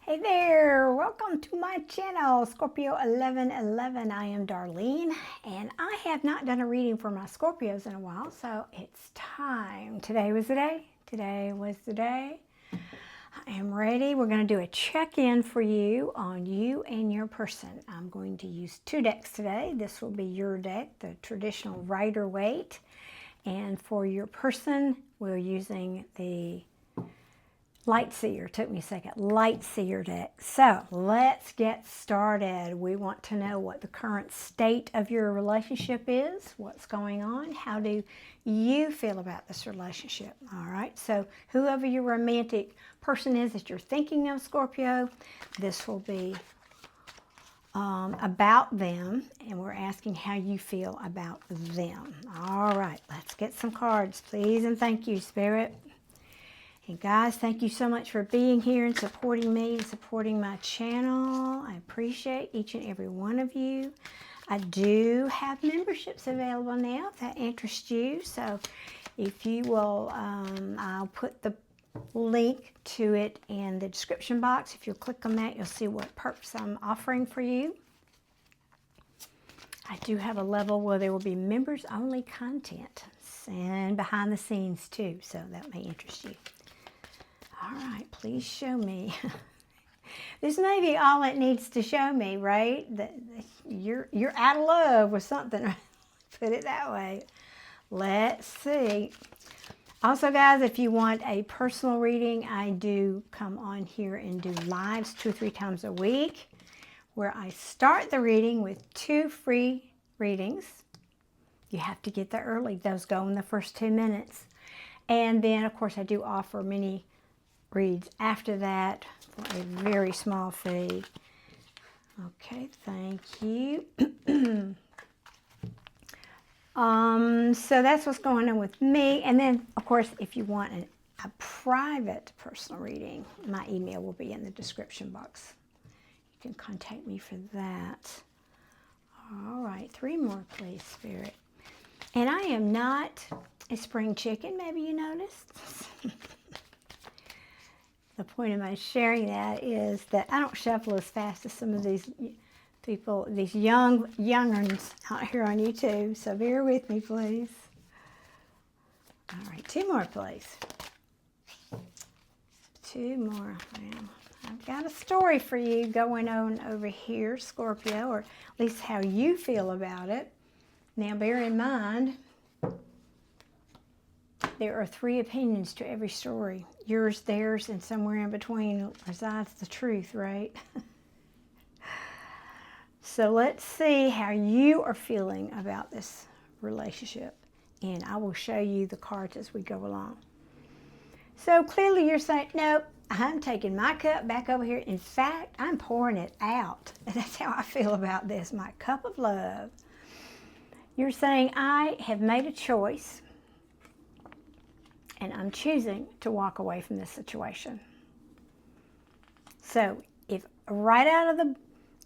Hey there, welcome to my channel, Scorpio 1111. I am Darlene, and I have not done a reading for my Scorpios in a while, so it's time. Today was the day. Today was the day. I am ready. We're going to do a check-in for you on you and your person. I'm going to use two decks today. This will be your deck, the traditional Rider-Waite. And for your person, we're using the Light Seer. Took me a second. Light Seer deck. So let's get started. We want to know what the current state of your relationship is. What's going on? How do you feel about this relationship? All right. So whoever your romantic person is that you're thinking of, Scorpio, this will be about them, and we're asking how you feel about them. All right. Let's get some cards, please, and thank you, Spirit. And guys, thank you so much for being here and supporting me and supporting my channel. I appreciate each and every one of you. I do have memberships available now if that interests you. So if you will, I'll put the link to it in the description box. If you'll click on that, you'll see what perks I'm offering for you. I do have a level where there will be members only content and behind the scenes too. So that may interest you. All right, please show me. This may be all it needs to show me, right? That you're out of love with something. Put it that way. Let's see. Also, guys, if you want a personal reading, I do come on here and do lives 2 or 3 times a week, where I start the reading with 2 free readings. You have to get there early. Those go in the first 2 minutes. And then, of course, I do offer many reads after that for a very small fee. Okay, thank you. So that's what's going on with me. And then, of course, if you want a private personal reading, my email will be in the description box. You can contact me for that. All right, 3 more, please, Spirit. And I am not a spring chicken, maybe you noticed. The point of my sharing that is that I don't shuffle as fast as some of these people, these younguns out here on YouTube. So bear with me, please. All right, 2 more, please. 2 more. Well, I've got a story for you going on over here, Scorpio, or at least how you feel about it. Now, bear in mind, there are 3 opinions to every story. Yours, theirs, and somewhere in between resides the truth, right? So let's see how you are feeling about this relationship. And I will show you the cards as we go along. So clearly you're saying, nope, I'm taking my cup back over here. In fact, I'm pouring it out. And that's how I feel about this, my cup of love. You're saying, I have made a choice, and I'm choosing to walk away from this situation. So if right out of the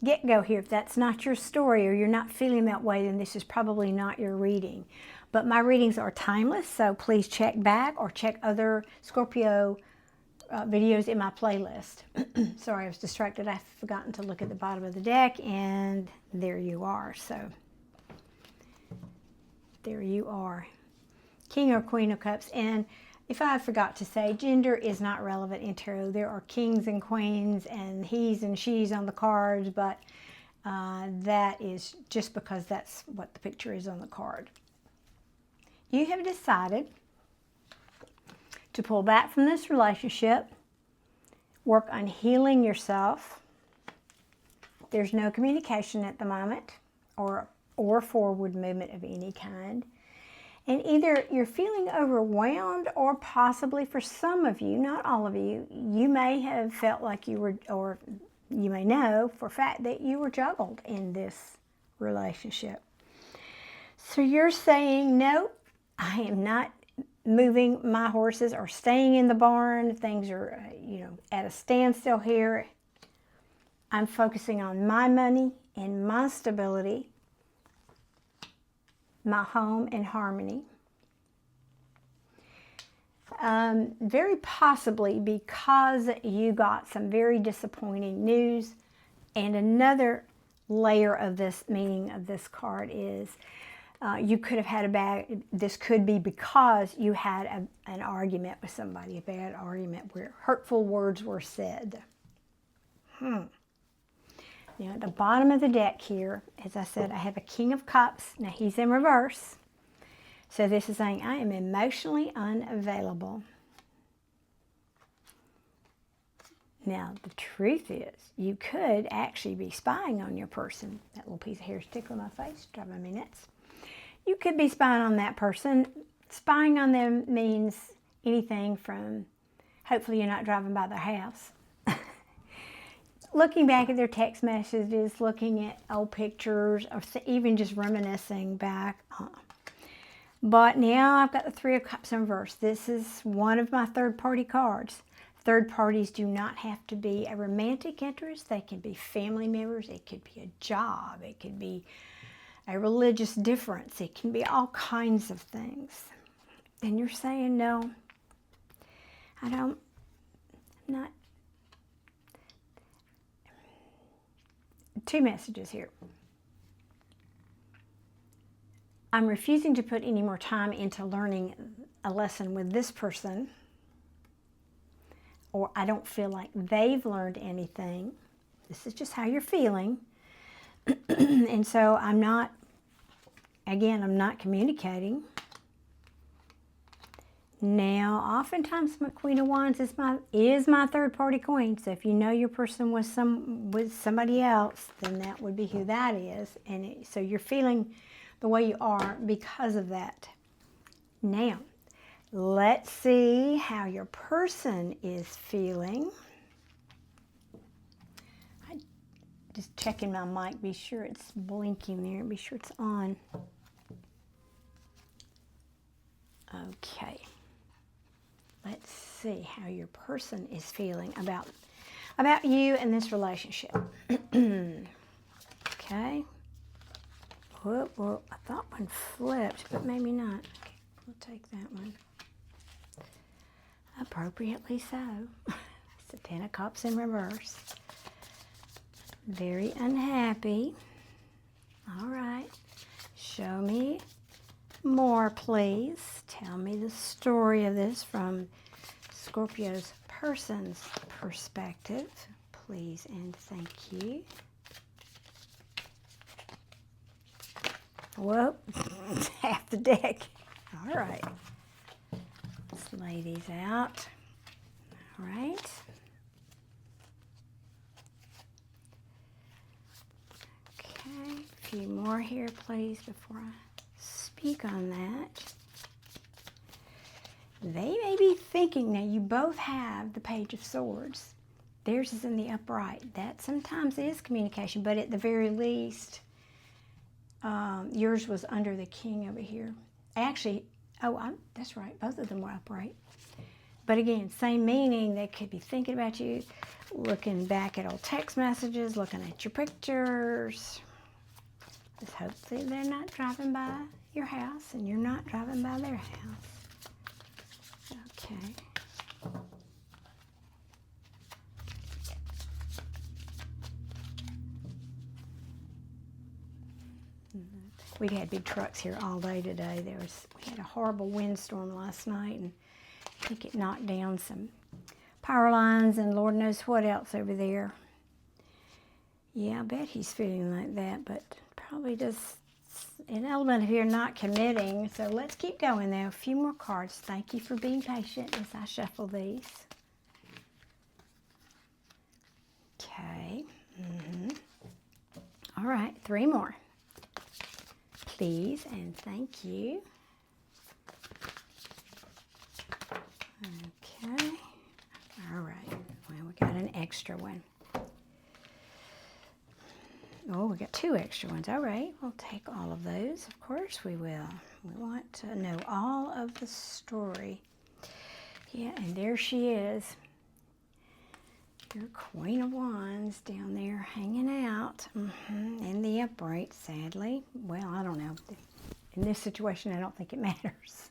get-go here, if that's not your story or you're not feeling that way, then this is probably not your reading. But my readings are timeless, so please check back or check other Scorpio videos in my playlist. Sorry, I was distracted. I've forgotten to look at the bottom of the deck, and there you are. So there you are. King or Queen of Cups. And if I forgot to say, gender is not relevant in tarot. There are kings and queens and he's and she's on the cards, but that is just because that's what the picture is on the card. You have decided to pull back from this relationship, work on healing yourself. There's no communication at the moment or forward movement of any kind. And either you're feeling overwhelmed, or possibly for some of you, not all of you, you may have felt like you were, or you may know for a fact that you were juggled in this relationship. So you're saying, no, I am not moving my horses or staying in the barn. Things are, at a standstill here. I'm focusing on my money and my stability, my home and harmony. Very possibly because you got some very disappointing news. And another layer of this meaning of this card is you could have had this could be because you had an argument with somebody, a bad argument where hurtful words were said. Now at the bottom of the deck here, as I said, I have a King of Cups. Now he's in reverse. So this is saying, I am emotionally unavailable. Now, the truth is, you could actually be spying on your person. That little piece of hair is tickling my face, driving me nuts. You could be spying on that person. Spying on them means anything from, hopefully you're not driving by their house. Looking back at their text messages, looking at old pictures, or even just reminiscing back. But now I've got the Three of Cups in reverse. This is one of my third-party cards. Third parties do not have to be a romantic interest. They can be family members. It could be a job. It could be a religious difference. It can be all kinds of things. And you're saying, no, I'm not. Two messages here. I'm refusing to put any more time into learning a lesson with this person, or I don't feel like they've learned anything. This is just how you're feeling. And so I'm not communicating. Now, oftentimes my Queen of Wands is my third party queen. So if you know your person was somebody else, then that would be who that is. And so you're feeling the way you are because of that. Now, let's see how your person is feeling. Just checking my mic, be sure it's blinking there, be sure it's on. Okay. Let's see how your person is feeling about you and this relationship. Okay. Whoop, whoop. I thought one flipped, but maybe not. Okay, we'll take that one. Appropriately so. It's the Ten of Cups in reverse. Very unhappy. All right. Show me more, please. Tell me the story of this from Scorpio's person's perspective. Please and thank you. Whoop. Half the deck. All right. Let's lay these out. All right. Okay. A few more here, please, before I speak on that. They may be thinking, now you both have the Page of Swords. Theirs is in the upright. That sometimes is communication, but at the very least, yours was under the King over here. Actually, that's right, both of them were upright. But again, same meaning. They could be thinking about you, looking back at old text messages, looking at your pictures. Just hopefully they're not driving by your house and you're not driving by their house. Okay. We had big trucks here all day today. We had a horrible windstorm last night, and I think it knocked down some power lines and Lord knows what else over there. Yeah, I bet he's feeling like that, but probably just an element of here not committing. So let's keep going though. A few more cards. Thank you for being patient as I shuffle these. Okay. All right, 3 more. Please and thank you. Okay. All right. Well, we got an extra one. Oh, we got 2 extra ones. All right. We'll take all of those. Of course we will. We want to know all of the story. Yeah, and there she is. Your Queen of Wands down there hanging out in the upright, sadly. Well, I don't know. In this situation, I don't think it matters.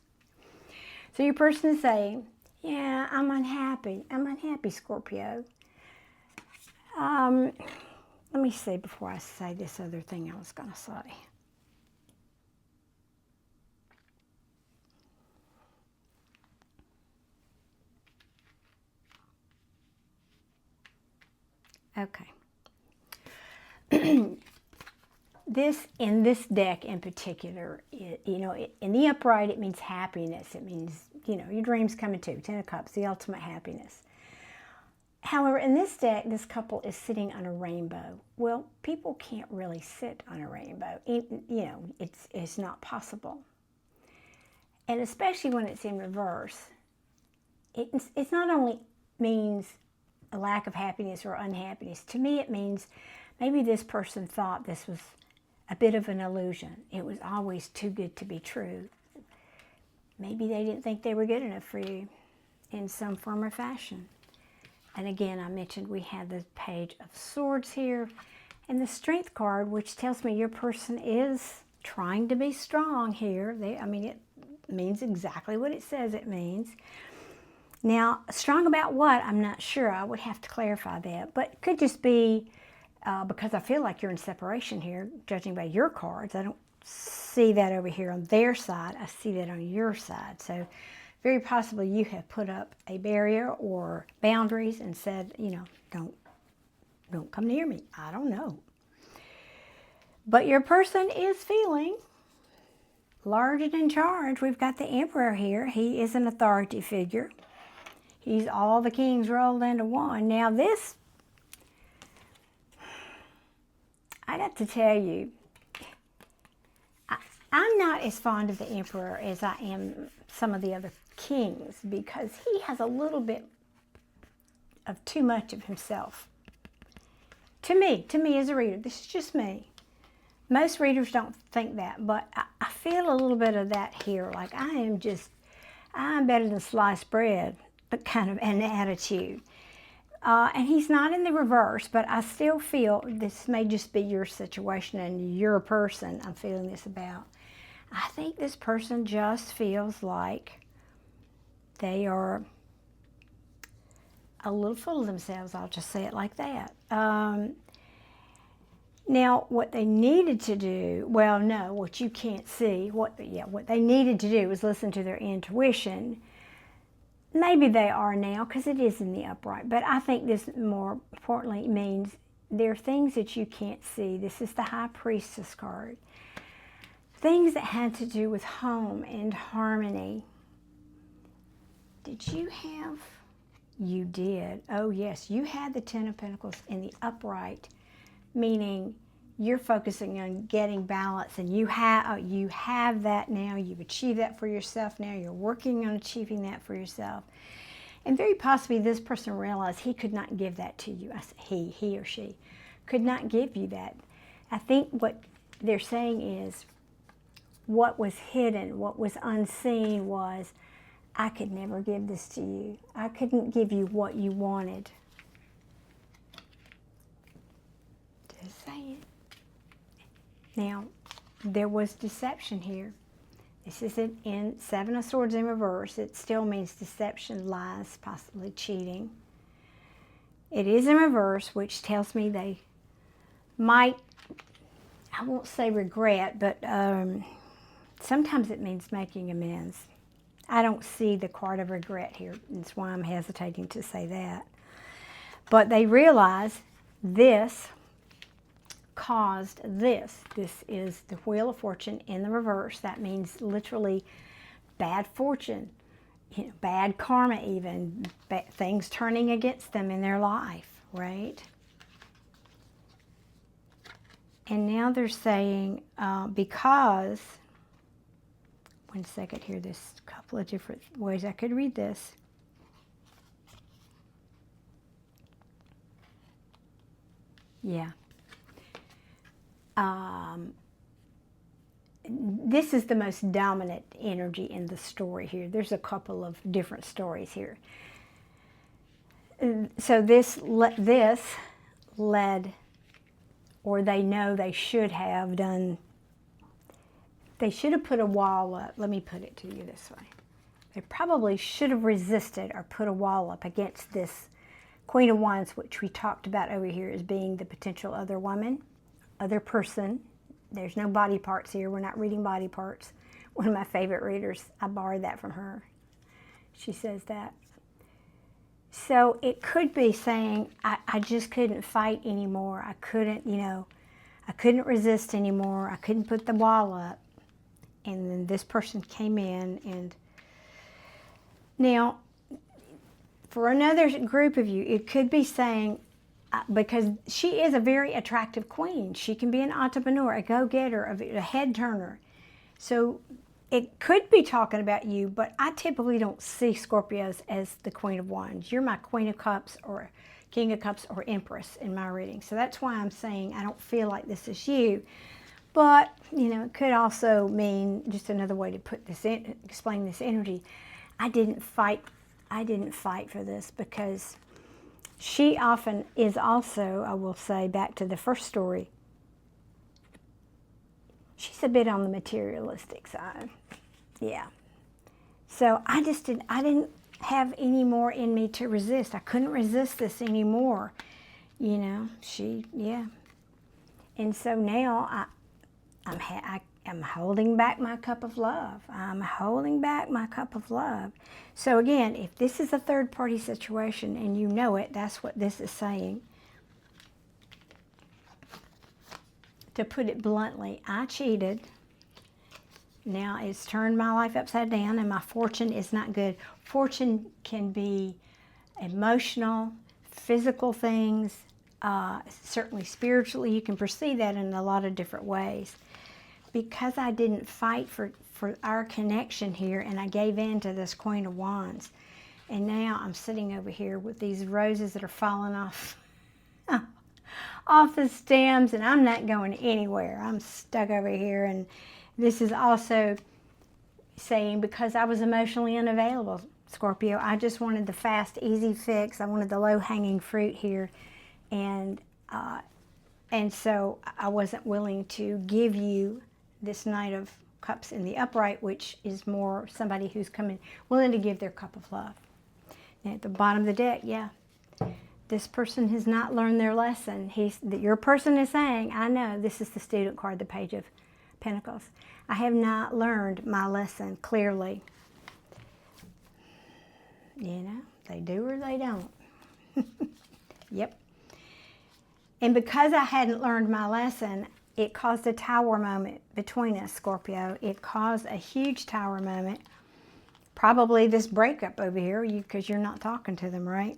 So your person is saying, yeah, I'm unhappy. I'm unhappy, Scorpio. Let me see before I say this other thing I was going to say. Okay. In this deck in particular, in the upright, it means happiness. It means, your dreams coming true. Ten of Cups, the ultimate happiness. However, in this deck, this couple is sitting on a rainbow. Well, people can't really sit on a rainbow. It's not possible. And especially when it's in reverse, it's not only means a lack of happiness or unhappiness. To me, it means maybe this person thought this was a bit of an illusion. It was always too good to be true. Maybe they didn't think they were good enough for you in some form or fashion. And again, I mentioned we had the Page of Swords here and the Strength card, which tells me your person is trying to be strong here. It means exactly what it says it means. Now, strong about what? I'm not sure. I would have to clarify that. But it could just be because I feel like you're in separation here, judging by your cards. I don't see that over here on their side. I see that on your side. So very possibly you have put up a barrier or boundaries and said, don't come near me. I don't know. But your person is feeling large and in charge. We've got the Emperor here. He is an authority figure. He's all the kings rolled into one. Now this, I got to tell you, I'm not as fond of the Emperor as I am some of the other kings because he has a little bit of too much of himself. To me as a reader, this is just me. Most readers don't think that, but I feel a little bit of that here. Like I'm better than sliced bread, but kind of an attitude. And he's not in the reverse, but I still feel this may just be your situation and your person I'm feeling this about. I think this person just feels like they are a little full of themselves. I'll just say it like that. Now, what they needed to do, what you can't see, what they needed to do was listen to their intuition. Maybe they are now because it is in the upright, but I think this more importantly means there are things that you can't see. This is the High Priestess card. Things that had to do with home and harmony. Did you have? You did. Oh yes, you had the Ten of Pentacles in the upright, meaning you're focusing on getting balance, and you have that now. You've achieved that for yourself now. You're working on achieving that for yourself. And very possibly this person realized he could not give that to you. He or she could not give you that. I think what they're saying is what was hidden, what was unseen was, I could never give this to you. I couldn't give you what you wanted. Just saying. Now, there was deception here. This is in Seven of Swords in reverse. It still means deception, lies, possibly cheating. It is in reverse, which tells me they might, I won't say regret, but sometimes it means making amends. I don't see the card of regret here. That's why I'm hesitating to say that. But they realize this caused this. This is the Wheel of Fortune in the reverse. That means literally bad fortune, bad karma even, things turning against them in their life, right? And now they're saying because, one second here, there's a couple of different ways I could read this. Yeah. This is the most dominant energy in the story here. There's a couple of different stories here. So this led, or they know they should have done, they should have put a wall up. Let me put it to you this way. They probably should have resisted or put a wall up against this Queen of Wands, which we talked about over here as being the potential other woman, other person. There's no body parts here. We're not reading body parts. One of my favorite readers, I borrowed that from her. She says that. So it could be saying, I just couldn't fight anymore. I couldn't, I couldn't resist anymore. I couldn't put the wall up. And then this person came in, and now, for another group of you, it could be saying, because she is a very attractive queen. She can be an entrepreneur, a go-getter, a head turner. So it could be talking about you, but I typically don't see Scorpios as the Queen of Wands. You're my Queen of Cups or King of Cups or Empress in my reading. So that's why I'm saying I don't feel like this is you. But, it could also mean, just another way to put this in, explain this energy, I didn't fight for this, because she often is also, I will say, back to the first story, she's a bit on the materialistic side. Yeah. So I didn't have any more in me to resist. I couldn't resist this anymore. Yeah. And so now I'm holding back my cup of love. I'm holding back my cup of love. So again, if this is a third-party situation and you know it, that's what this is saying. To put it bluntly, I cheated. Now it's turned my life upside down, and my fortune is not good. Fortune can be emotional, physical things, certainly spiritually. You can perceive that in a lot of different ways. Because I didn't fight for our connection here, and I gave in to this Queen of Wands, and now I'm sitting over here with these roses that are falling off off the stems, and I'm not going anywhere. I'm stuck over here. And this is also saying, because I was emotionally unavailable, Scorpio, I just wanted the fast, easy fix. I wanted the low-hanging fruit here, and so I wasn't willing to give you this Knight of Cups in the upright, which is more somebody who's willing to give their cup of love. And at the bottom of the deck, yeah, this person has not learned their lesson. Your person is saying, I know, this is the student card, the Page of Pentacles. I have not learned my lesson clearly. They do or they don't. Yep. And because I hadn't learned my lesson, it caused a tower moment between us, Scorpio. It caused a huge tower moment. Probably this breakup over here, because you're not talking to them, right?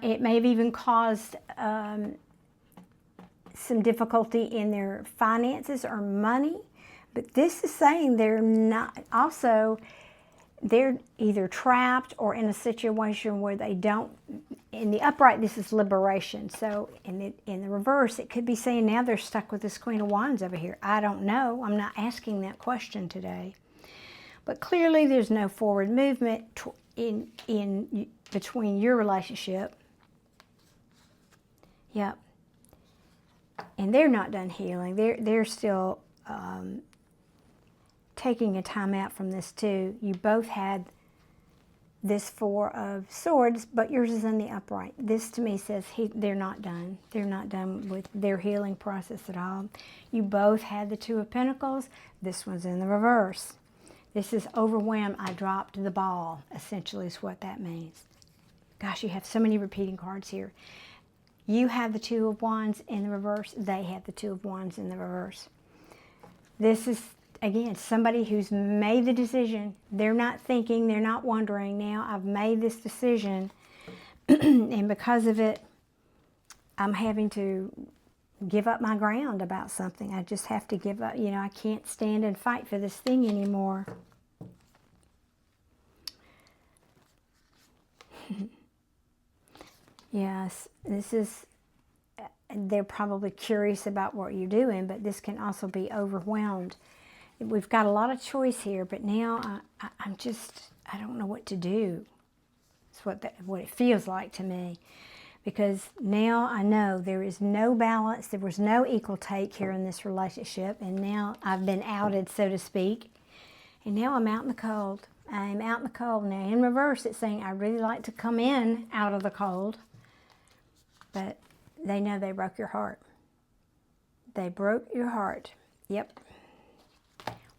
It may have even caused some difficulty in their finances or money. But this is saying they're not, also, they're either trapped or in a situation where they don't. In the upright, this is liberation. So in the reverse, it could be saying now they're stuck with this Queen of Wands over here. I don't know. I'm not asking that question today. But clearly there's no forward movement in between your relationship. Yep. And they're not done healing. They're still taking a time out from this too. You both had this Four of Swords, but yours is in the upright. This to me says they're not done. They're not done with their healing process at all. You both had the Two of Pentacles. This one's in the reverse. This is overwhelmed. I dropped the ball, essentially is what that means. Gosh, you have so many repeating cards here. You have the Two of Wands in the reverse. They have the Two of Wands in the reverse. This is, again, somebody who's made the decision. They're not thinking, they're not wondering. Now I've made this decision, and because of it, I'm having to give up my ground about something. I just have to give up. I can't stand and fight for this thing anymore. Yes, this is, they're probably curious about what you're doing, but this can also be overwhelmed. We've got a lot of choice here, but now I don't know what to do. It's what it feels like to me. Because now I know there is no balance, there was no equal take here in this relationship, and now I've been outed, so to speak. And now I'm out in the cold. I'm out in the cold. Now in reverse, it's saying I really like to come in out of the cold. But they know they broke your heart. They broke your heart. Yep.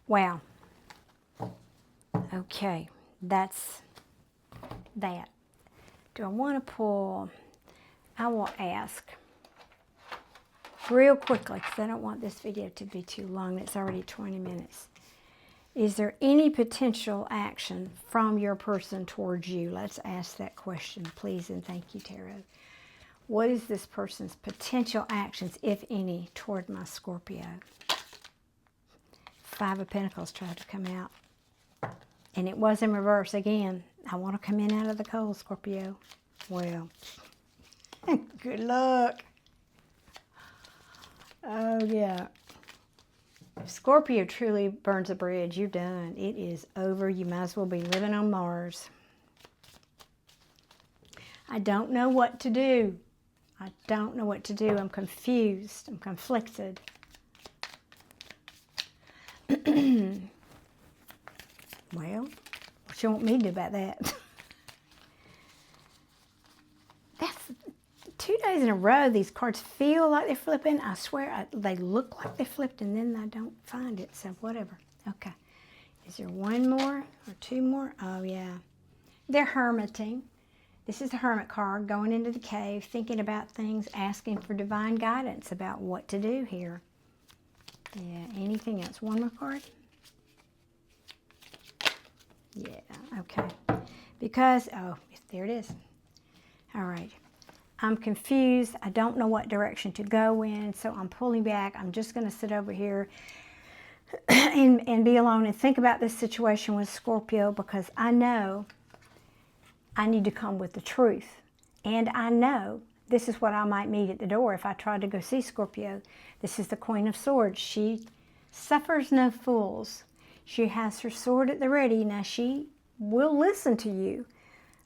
Wow. Okay. That's that. Do I want to pull? I will ask real quickly because I don't want this video to be too long. It's already 20 minutes. Is there any potential action from your person towards you? Let's ask that question, please, and thank you, Tarot. What is this person's potential actions, if any, toward my Scorpio? Five of Pentacles tried to come out. And it was in reverse again. I want to come in out of the cold, Scorpio. Well, good luck. Oh, yeah. If Scorpio truly burns a bridge, you're done. It is over. You might as well be living on Mars. I don't know what to do. I don't know what to do. I'm confused. I'm conflicted. Well, what you want me to do about that? That's 2 days in a row. These cards feel like they're flipping. I swear they look like they flipped and then I don't find it. So whatever. Okay. Is there one more or two more? Oh, yeah. They're hermiting. This is the Hermit card, going into the cave, thinking about things, asking for divine guidance about what to do here. Yeah, anything else? One more card? Yeah, okay. Because, oh, there it is. All right. I'm confused. I don't know what direction to go in, so I'm pulling back. I'm just going to sit over here and be alone and think about this situation with Scorpio because I know I need to come with the truth. And I know this is what I might meet at the door if I tried to go see Scorpio. This is the Queen of Swords. She suffers no fools. She has her sword at the ready. Now, she will listen to you,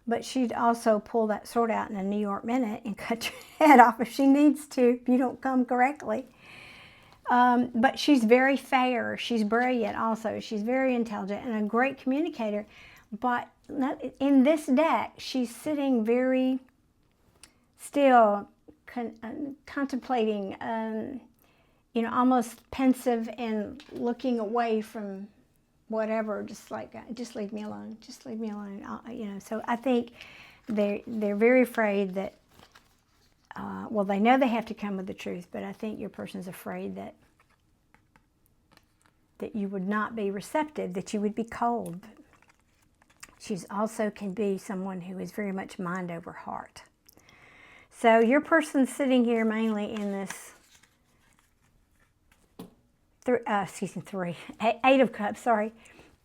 but she'd also pull that sword out in a New York minute and cut your head off if she needs to, if you don't come correctly. But she's very fair. She's brilliant also. She's very intelligent and a great communicator. But in this deck, she's sitting very still, contemplating, you know, almost pensive and looking away from whatever, just like, just leave me alone, just leave me alone, you know. So I think they're very afraid that, well, they know they have to come with the truth, but I think your person's afraid that you would not be receptive, that you would be cold. She's also can be someone who is very much mind over heart. So your person's sitting here mainly in this, Eight of Cups, sorry,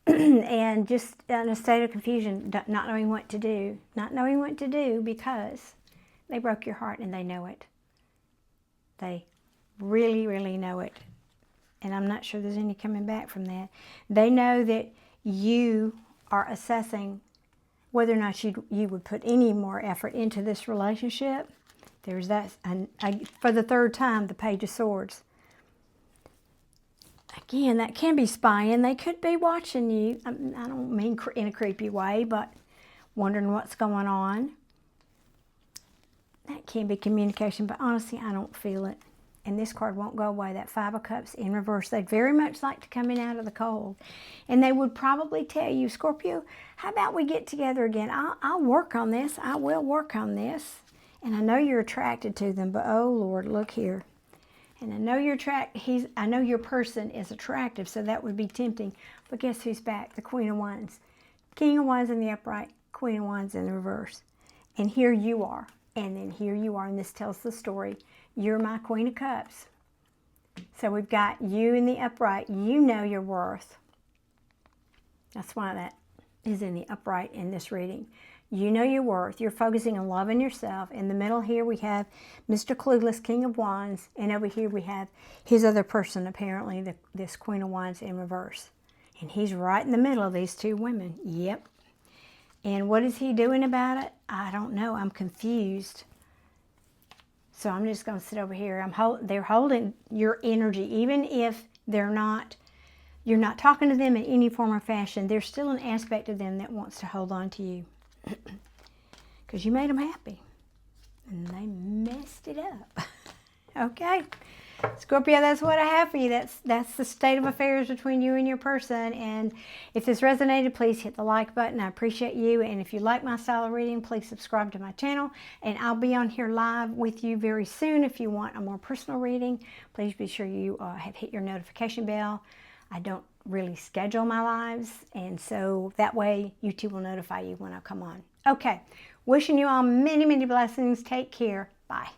and just in a state of confusion, not knowing what to do. Not knowing what to do because they broke your heart and they know it. They really, really know it. And I'm not sure there's any coming back from that. They know that you are assessing whether or not you would put any more effort into this relationship. There's that, for the third time, the Page of Swords. Again, that can be spying. They could be watching you. I don't mean in a creepy way, but wondering what's going on. That can be communication, but honestly, I don't feel it. And this card won't go away. That Five of Cups in reverse. They'd very much like to come in out of the cold. And they would probably tell you, Scorpio, how about we get together again? I'll work on this. I will work on this. And I know you're attracted to them, but oh, Lord, look here. And I know I know your person is attractive, so that would be tempting. But guess who's back? The Queen of Wands. King of Wands in the upright, Queen of Wands in the reverse. And here you are. And then here you are, and this tells the story. You're my Queen of Cups. So we've got you in the upright. You know your worth. That's why that is in the upright in this reading. You know your worth. You're focusing on loving yourself. In the middle here we have Mr. Clueless, King of Wands. And over here we have his other person, apparently, this Queen of Wands in reverse. And he's right in the middle of these two women. Yep. And what is he doing about it? I don't know. I'm confused. So I'm just going to sit over here. They're holding your energy, even if they're not you're not talking to them in any form or fashion, there's still an aspect of them that wants to hold on to you because you made them happy and they messed it up. Okay, Scorpio, that's what I have for you. That's the state of affairs between you and your person. And if this resonated, please hit the like button. I appreciate you. And if you like my style of reading, please subscribe to my channel. And I'll be on here live with you very soon. If you want a more personal reading, please be sure you have hit your notification bell. I don't really schedule my lives, and so that way YouTube will notify you when I come on. Okay, wishing you all many, many blessings. Take care. Bye.